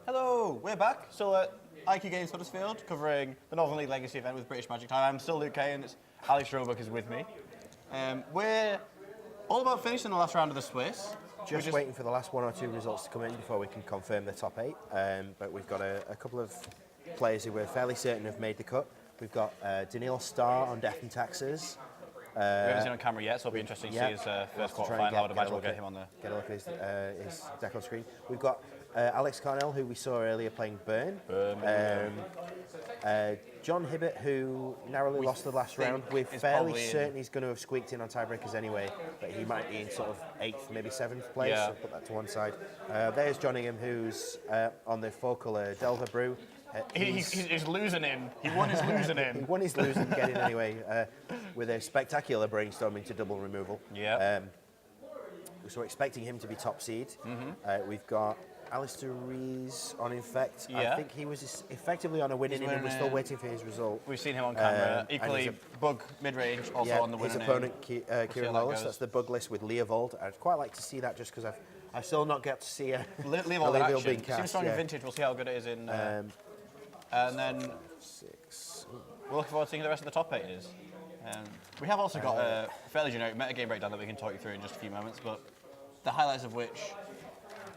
Hello, we're back. Still at IQ Games Huddersfield, covering the Northern League Legacy event with British Magic Time. I'm still Luke Kay, and it's Alex Roebuck is with me. We're all about finishing the last round of the Swiss. Just waiting for the last one or two results to come in before we can confirm the top 8. But we've got a couple of players who we're fairly certain have made the cut. We've got Daniil Starr on Death and Taxes. We haven't seen him on camera yet, so it'll be interesting to see his first quarter-final. I would imagine we'll get him on there. Get a look at his deck on screen. We've got Alex Carnell, who we saw earlier playing Burn. John Hibbert, who narrowly lost the last round. We're fairly certain he's going to have squeaked in on tiebreakers anyway, but he might be in sort of 8th, maybe 7th place. Yeah. So put that to one side. There's John Ingham, who's on the four-colour Delver Brew. He's losing him. He won his losing him. He won his losing, getting anyway, with a spectacular brainstorming to double removal. Yeah. So we're expecting him to be top seed. We've got Alistair Rees on Infect. Yeah. I think he was effectively on a winning inning. We're still waiting for his result. We've seen him on camera. Equally, Bug mid-range, also on the winning his opponent, Kieran Lawless. That's the Bug list with Leovold. I'd quite like to see that just because I've still not got to see a Leovold being cast. Seems strong in Vintage. We'll see how good it is in... and then 6. we're looking forward to seeing who the rest of the top 8 is. We have also got a fairly generic metagame breakdown that we can talk you through in just a few moments, but the highlights of which...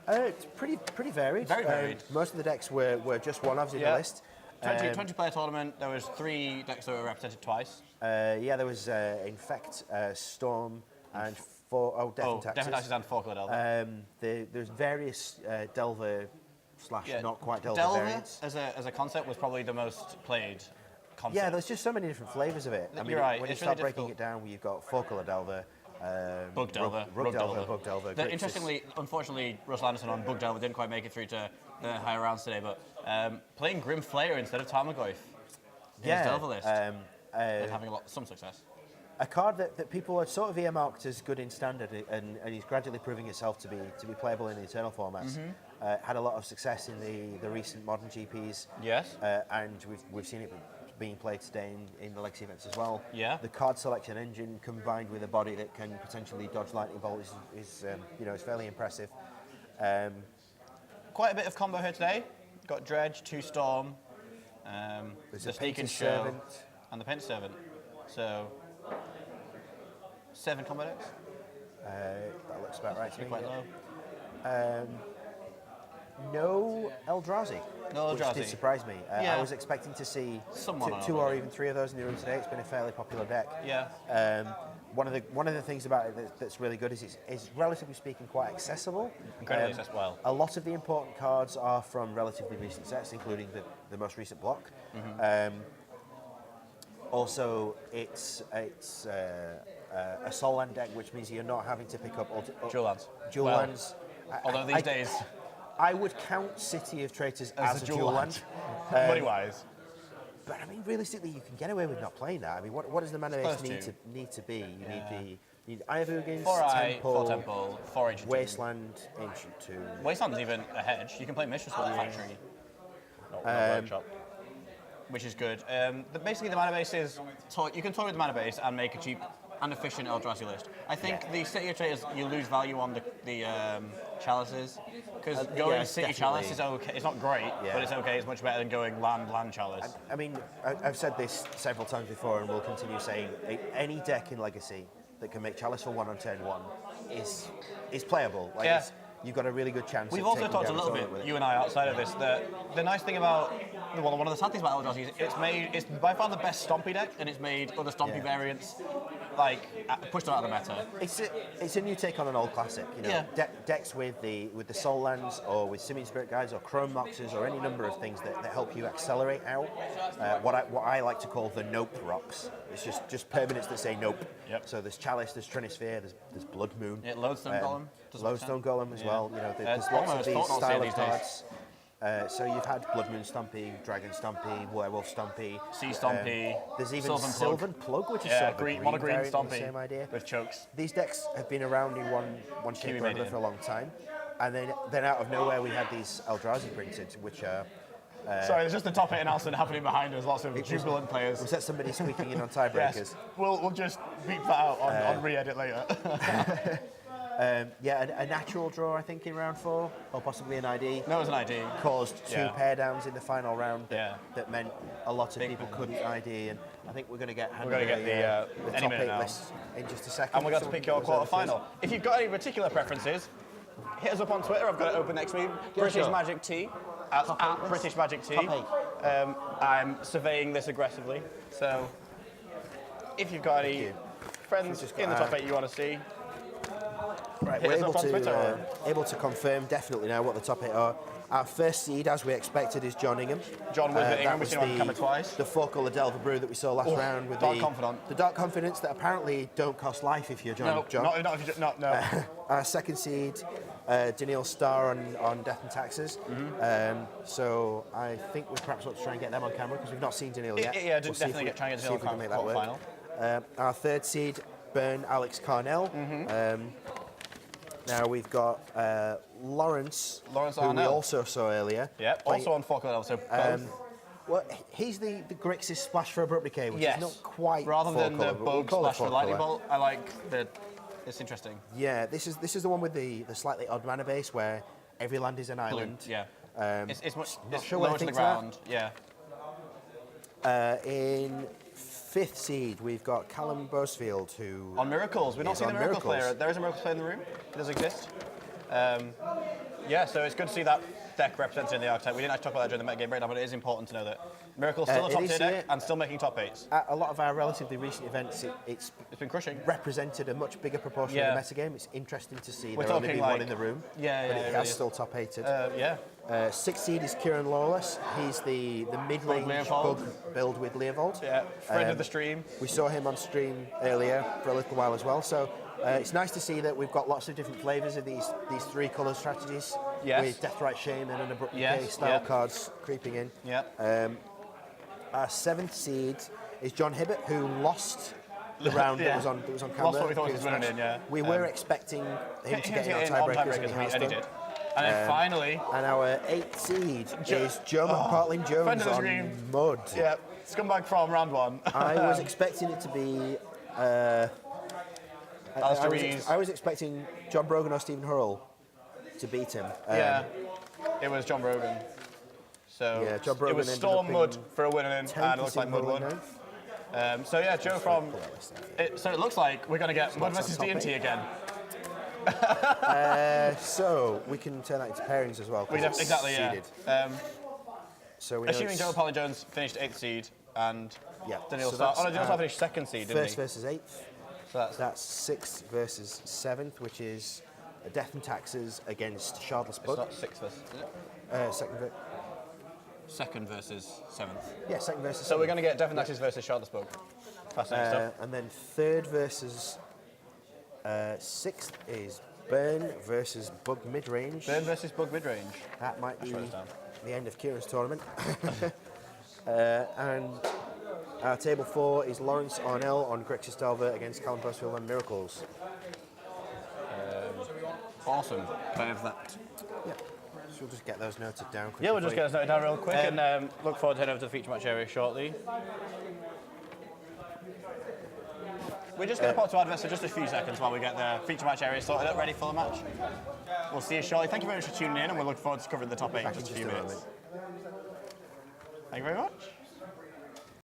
it's pretty varied. Very varied. Most of the decks were just one-offs in the list. 20-player tournament, there was 3 decks that were represented twice. There was Infect, Storm, and Death and Taxes. Death and Taxes and 4-color Delver. There's various Delver / not quite Delver variants. As a concept was probably the most played concept. Yeah, there's just so many different flavours of it. I mean, You're right. When you It's start really breaking it down, you've got 4-color Delver, Bug Delver, Rug Delver, Bug Delver. Interestingly, unfortunately, Russell Anderson on Bug Delver didn't quite make it through to the higher rounds today, but playing Grim Flayer instead of Tarmogoyf in his Delver list and having some success. A card that people have sort of earmarked as good in Standard, and he's gradually proving itself to be playable in the Eternal formats. Had a lot of success in the recent Modern GPs. Yes. And we've seen it being played today in the Legacy events as well. Yeah. The card selection engine combined with a body that can potentially dodge Lightning Bolt is fairly impressive. Quite a bit of combo here today. Got Dredge, 2 Storm, the Sneak and Show, and the Painted Servant. So 7 combo decks. That looks about right to me. Quite low. No Eldrazi. No Eldrazi. Which did surprise me. I was expecting to see 2 or even 3 of those in the room today. It's been a fairly popular deck. Yeah. One of the things about it that's really good is it's relatively speaking quite accessible. Incredibly accessible. A lot of the important cards are from relatively recent sets, including the most recent block. Also, it's a Soul Land deck, which means you're not having to pick up dual lands. Although these days, I would count City of Traitors as a dual land. Money-wise. But I mean, realistically, you can get away with not playing that. I mean, what does the mana base need to be? You need Ivogins, 4 Temple, 4 Ancient Wasteland, Ancient Tomb. Wasteland's even a hedge. You can play Mistress with the Factory. Not Workshop. Which is good. Basically, the mana base is you can toy with the mana base and make a cheap and efficient Eldrazi list. I think the City of Traitors, you lose value on the chalices, because going City Chalice is okay. It's not great, but it's okay. It's much better than going land Chalice. I mean, I've said this several times before, and will continue saying any deck in Legacy that can make Chalice for 1 on turn 1 is playable. You've got a really good chance. We've also talked a little bit, you and I, outside of this, that the nice thing about, one of the sad things about Eldrazi is it's by far the best Stompy deck, and it's made other Stompy variants pushed out of the meta. It's a new take on an old classic. Decks with the Soul Lands or with Simian Spirit Guides or Chrome Moxes or any number of things that help you accelerate out. What I like to call the Nope rocks. It's just permanents that say Nope. Yep. So there's Chalice, there's Trinisphere, there's Blood Moon. Yeah, Lodestone Golem. Lodestone Golem as well. There's lots of these style of cards. So you've had Blood Moon Stompy, Dragon Stompy, Werewolf Stompy, Sea Stompy. There's even Sylvan Plug, which is sort of a green Stompy. Same idea. With chokes. These decks have been around in one shape or another for a long time, and then out of nowhere we had these Eldrazi printed, which are. Sorry, there's just a top 8 announcement happening behind us. Lots of jubilant players. Was that somebody squeaking in on tiebreakers? Yes. We'll just beep that out on re-edit later. Yeah, a natural draw, I think, in round 4, or possibly an ID. No, it was an ID. Caused 2 pair downs in the final round that meant a lot of Big people fan. couldn't ID, and I think we're going to get We're going to get the any top minute 8 now. list in just a second. And we're going to So pick your goes over to quarter-final. If you've got any particular preferences, hit us up on Twitter. I've got it open next week. British sure. Magic Tea. At British Magic Tea. I'm surveying this aggressively. So if you've got any friends in the top 8 you want to see, Right, hit we're us up on Twitter. able to confirm definitely now what the top 8 are. Our first seed, as we expected, is John Ingham. John with Ingham, we've was seen him on camera twice. The 4-colour Delver Brew that we saw last round with Dark Confidant. the Dark Confidence that apparently don't cost life if you're John. No, not if you no. Our second seed, Daniil Starr on Death and Taxes. So I think we perhaps ought to try and get them on camera because we've not seen Daniil yet. Yeah, definitely try and get Daniil on make that work. final. Our third seed, Burn Alex Carnell. Now we've got Lawrence who we Arnell. also saw earlier. Yeah, also on Falkland, so both. Well, he's the Grixis Splash for Abrupt Decay, which is not quite rather than the 4-colour, but we'll Bug call it Splash for Lightning 4-colour. Bolt. I like the. It's interesting. Yeah, this is the one with the slightly odd mana base where every land is an island. Yeah. It's much not it's sure what I lower to the think to that. ground. Yeah. In 5th seed, we've got Callum Bosefield, who On Miracles, we've not is seen on the Miracle Miracles. player. There is a Miracle player in the room. It does exist. Yeah, so it's good to see that deck represented in the archetype. We didn't actually talk about that during the metagame breakdown, but it is important to know that Miracle's still a top tier deck and still making top 8s. At a lot of our relatively recent events, it's been crushing. Represented a much bigger proportion of the metagame. It's interesting to see there only be one in the room. But it has still top 8'd. 6th seed is Kieran Lawless. He's the mid-range bug build with Leovold. Yeah, friend of the stream. We saw him on stream earlier for a little while as well. So it's nice to see that we've got lots of different flavours of these 3 colour strategies. Yes. With Deathrite Shaman and Abrupt Decay style cards creeping in. Yeah. Our 7th seed is John Hibbert, who lost the round that was on camera. Lost what we thought he was winning in, yeah. We were expecting him to get in on tiebreakers, and he has and he done. did. And then finally... And our 8th seed is Joe McPartlin Jones on Mud. Yeah, scumbag from round 1. I was expecting it to be... I was expecting John Brogan or Stephen Hurrell to beat him. It was John Brogan. So yeah, John Brogan it was Storm Mud for a winning, and it looks like Mud won. So yeah, Joe from... so it looks like we're going to get Mud versus D&T again. So we can turn that into pairings as well. Exactly, seeded. So assuming Joe McPartlin Jones finished 8th seed and Daniil so Starr... Oh no, Daniil Starr finished 2nd seed, didn't he? First versus 8th. So that's 6th versus 7th, which is Death and Taxes against Shardless Bug. It's not 6th versus... Second versus 7th. Yeah, 2nd versus 7th. So we're going to get Death and Taxes versus Shardless Bug. Fascinating stuff. And then 3rd versus 6th is Burn versus Bug Midrange. Burn versus Bug Midrange. That might be the end of Kieran's tournament. And our table 4 is Lawrence Arnell on Grixis Delver against Callum Bosefield and Miracles. Awesome. Can I have that? Yeah. So we'll just get those noted down quickly. Yeah, we'll just get those noted down real quick and look forward to heading over to the feature match area shortly. We're just going to pop to adverts for just a few seconds while we get the feature match area sorted out, ready for the match. We'll see you shortly. Thank you very much for tuning in, and we'll look forward to covering the top 8 in just a few minutes. Thank you very much.